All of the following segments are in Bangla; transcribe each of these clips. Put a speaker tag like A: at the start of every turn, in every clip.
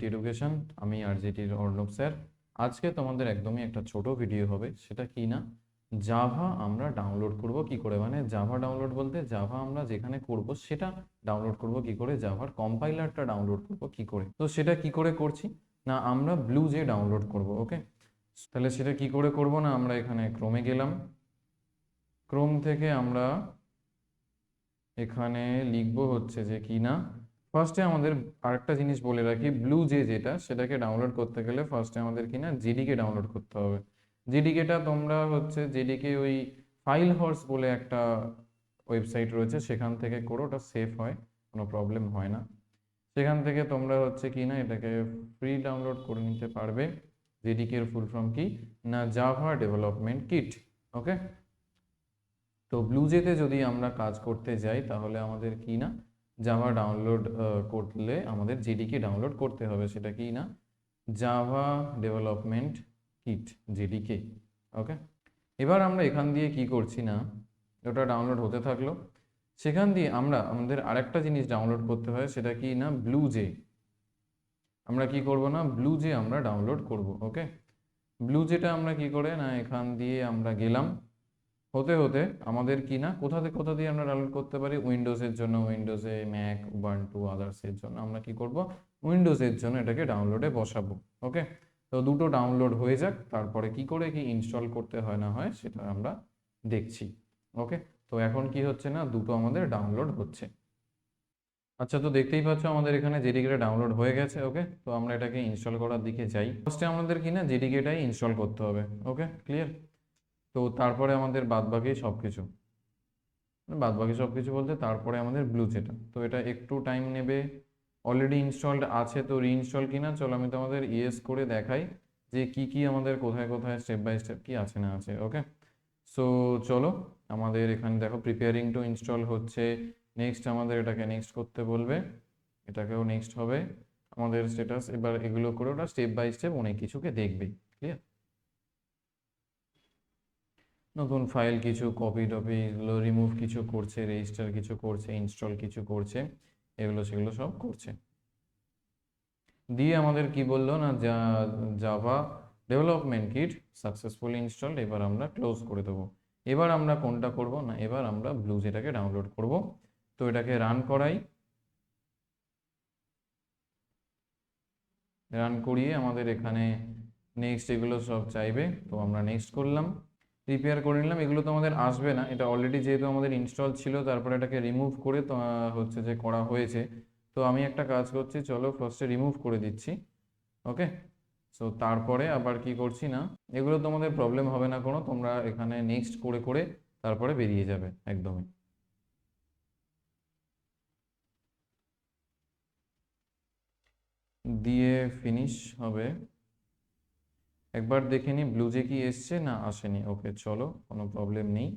A: আরজিটি এডুকেশন। আমি আরজিটির অর্ণব স্যার। আজকে তোমাদের একদমই একটা ছোট ভিডিও হবে। সেটা কি না, জাভা আমরা ডাউনলোড করব কি করে, মানে জাভা ডাউনলোড বলতে জাভা আমরা যেখানে করব সেটা ডাউনলোড করব কি করে, জাভার কম্পাইলারটা ডাউনলোড করব কি করে। তো সেটা কি করে করছি না, আমরা ব্লুজে ডাউনলোড করব। ওকে, তাহলে সেটা কি করে করব না, আমরা এখানে ক্রোমে গেলাম। ক্রোম থেকে আমরা এখানে লিখবো হচ্ছে যে কি না, ফার্স্টে আমাদের আরেকটা জিনিস বলে রাখি, ব্লু যেটা সেটাকে ডাউনলোড করতে গেলে ফার্স্টে আমাদের কি না জেডিকে ডাউনলোড করতে হবে। জেডিকেটা তোমরা হচ্ছে জেডিকে ওই ফাইল হর্স বলে একটা ওয়েবসাইট রয়েছে, সেখান থেকে করো, ওটা সেফ হয়, কোনো প্রবলেম হয় না। সেখান থেকে তোমরা হচ্ছে কি না এটাকে ফ্রি ডাউনলোড করে নিতে পারবে। জেডিকে এর ফুল ফর্ম কি না, জাভা ডেভেলপমেন্ট কিট। ওকে, তো ব্লুজেতে যদি আমরা কাজ করতে যাই তাহলে আমাদের কি না, জাভা ডাউনলোড করলে আমাদের জেডিকে ডাউনলোড করতে হবে। সেটা কি না, জাভা ডেভেলপমেন্ট কিট, জেডিকে। ওকে, এবার আমরা এখান দিয়ে কি করছি না, ওটা ডাউনলোড হতে থাকলো। সেখান দিয়ে আমরা আমাদের আরেকটা জিনিস ডাউনলোড করতে হয়, সেটা কি না ব্লুজে। আমরা কি করব না, ব্লুজে আমরা ডাউনলোড করব। ওকে, ব্লুজেটা আমরা কি করে না, এখান দিয়ে আমরা গেলাম, হতে হতে আমাদের কি না কোথা দিয়ে আমরা ডাউনলোড করতে পারি, উইন্ডোজের জন্য উইন্ডোজে, ম্যাক, উবান্টু, আদার্সের জন্য আমরা কি করব, উইন্ডোজের জন্য এটাকে ডাউনলোডে বসাবো। ওকে, তো দুটো ডাউনলোড হয়ে যাক, তারপরে কি করে কি ইনস্টল করতে হয় না হয় সেটা আমরা দেখছি। ওকে, তো এখন কি হচ্ছে না, দুটো আমাদের ডাউনলোড হচ্ছে। আচ্ছা, তো দেখতেই পাচ্ছ আমাদের এখানে জেডিকেটা ডাউনলোড হয়ে গেছে। ওকে, তো আমরা এটাকে ইনস্টল করার দিকে যাই। ফার্স্টে আমাদের কি না জেডিকেটাই ইনস্টল করতে হবে। ওকে, ক্লিয়ার। তো তারপরে আমাদের বাদবাকি সব কিছু, বলতে তারপরে আমাদের ব্লু যেটা, তো এটা একটু টাইম নেবে। অলরেডি ইনস্টলড আছে তো রিইনস্টল কিনা, চলো আমি তোমাদের ইয়েস করে দেখাই যে কি কি আমাদের কোথায় কোথায় স্টেপ বাই স্টেপ কি আছে না আছে। ওকে, সো চলো, আমাদের এখানে দেখো প্রিপেয়ারিং টু ইনস্টল হচ্ছে। নেক্সট আমাদের এটাকে নেক্সট করতে বলবে, এটাকেও নেক্সট হবে আমাদের স্ট্যাটাস। এবার এগুলো করে ওটা স্টেপ বাই স্টেপ অনেক কিছুকে দেখবে। ক্লিয়ার, নতুন ফাইল কিছু কপি টপি এগুলো রিমুভ কিছু করছে, রেজিস্টার কিছু করছে, ইনস্টল কিছু করছে, এগুলো সেগুলো সব করছে। দিয়ে আমাদের কি বললো না, Java development kit successfully installed. এবার আমরা ক্লোজ করে দেবো। এবার আমরা কোনটা করব না, এবার আমরা ব্লুজ এটাকে ডাউনলোড করব। তো এটাকে রান করাই, রান করিয়ে আমাদের এখানে নেক্সট এগুলো সব চাইবে, তো আমরা নেক্সট করলাম, রিপেয়ার করে নিলাম। এগুলো তো আমাদের আসবে না, এটা অলরেডি যেহেতু আমাদের ইনস্টল ছিল, তারপরে এটাকে রিমুভ করে তো হচ্ছে যে করা হয়েছে। তো আমি একটা কাজ করছি, চলো ফার্স্টে রিমুভ করে দিচ্ছি। ওকে, সো তারপরে আবার কি করছি না, এগুলো তোমাদের প্রবলেম হবে না কোনো, তোমরা এখানে নেক্সট করে করে তারপরে বেরিয়ে যাবে একদমই। দিয়ে ফিনিশ হবে। একবার দেখে নি ব্লুজে কি এসছে না আসেনি। ওকে, চলো কোনো প্রবলেম নেই।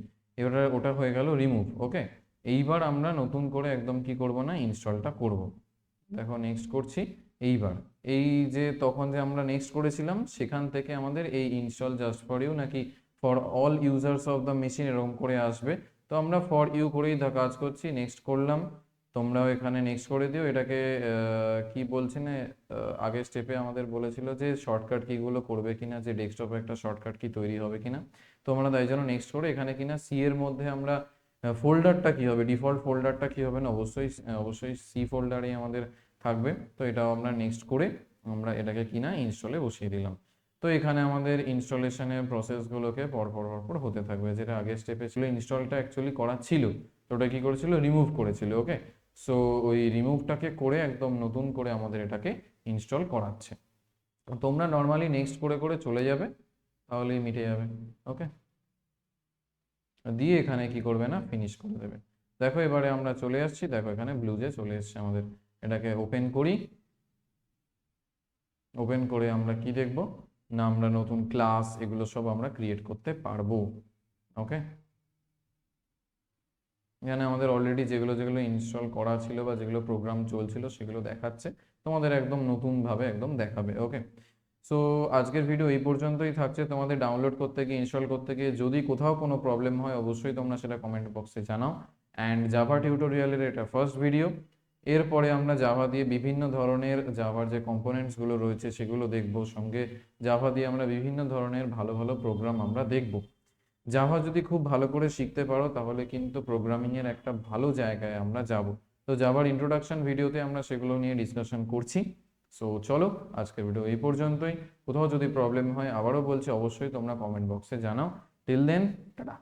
A: এবার ওটা হয়ে গেল রিমুভ। ওকে, এইবার আমরা নতুন করে একদম কি করব না, ইনস্টলটা করব। দেখো নেক্সট করছি। এইবার এই যে তখন যে আমরা নেক্সট করেছিলাম সেখান থেকে আমাদের এই ইনস্টল জাস্ট ফর ইউ নাকি for all users of the machine এরকম করে আসবে। তো আমরা ফর ইউ করেই কাজ করছি, নেক্সট করলাম। তোমরাও এখানে নেক্সট করে দিও। এটাকে কি বলছি না, আগের স্টেপে আমাদের বলেছিল যে শর্টকাট কিগুলো করবে কিনা, যে ডেস্কটপে একটা শর্টকাট কি তৈরি হবে কিনা। তো আমরা তাই জন্য নেক্সট করে এখানে কিনা সি এর মধ্যে আমরা ফোল্ডারটা কি হবে, ডিফল্ট ফোল্ডারটা কি হবে না, অবশ্যই অবশ্যই সি ফোল্ডারেই আমাদের থাকবে। তো এটাও আমরা নেক্সট করে আমরা এটাকে কিনা ইনস্টলে বসিয়ে দিলাম। তো এখানে আমাদের ইনস্টলেশনের প্রসেসগুলোকে পরপর হতে থাকবে। যেটা আগের স্টেপে ছিল, ইনস্টলটা অ্যাকচুয়ালি করা ছিল, তো ওটা কি করেছিল, রিমুভ করেছিল। ওকে, সো ওই রিমুভটাকে করে একদম নতুন করে আমাদের এটাকে ইনস্টল করাচ্ছে। তো তোমরা নর্মালি নেক্সট করে করে চলে যাবে, তাহলেই মিটে যাবে। ওকে, দিয়ে এখানে কি করবে না, ফিনিশ করে দেবে। দেখো এবারে আমরা চলে আসছি, দেখো এখানে ব্লুজে চলে এসছে আমাদের। এটাকে ওপেন করি। ওপেন করে আমরা কি দেখব না, আমরা নতুন ক্লাস এগুলো সব আমরা ক্রিয়েট করতে পারবো। ওকে, এখানে আমাদের অলরেডি যেগুলো যেগুলো ইনস্টল করা ছিল বা যেগুলো প্রোগ্রাম চলছিল সেগুলো দেখাচ্ছে, তোমাদের একদম নতুনভাবে একদম দেখাবে। ওকে, সো আজকের ভিডিও এই পর্যন্তই থাকছে। তোমাদের ডাউনলোড করতে গিয়ে ইনস্টল করতে গিয়ে যদি কোথাও কোনো প্রবলেম হয় অবশ্যই তোমরা সেটা কমেন্ট বক্সে জানাও। অ্যান্ড জাভা টিউটোরিয়ালের এটা ফার্স্ট ভিডিও, এরপরে আমরা জাভা দিয়ে বিভিন্ন ধরনের জাভার যে কম্পোনেন্টসগুলো রয়েছে সেগুলো দেখব, সঙ্গে জাভা দিয়ে আমরা বিভিন্ন ধরনের ভালো ভালো প্রোগ্রাম আমরা দেখব। জাভা যদি খুব ভালো করে শিখতে পারো তাহলে কিন্তু প্রোগ্রামিংয়ের একটা ভালো জায়গায় আমরা যাব। তো জাভার ইন্ট্রোডাকশন ভিডিওতে আমরা সেগুলো নিয়ে ডিসকাশন করছি। সো চলো, আজকের ভিডিও এই পর্যন্তই। কোথাও যদি প্রবলেম হয় আবারও বলছি, অবশ্যই তোমরা কমেন্ট বক্সে জানাও। Till then, tata.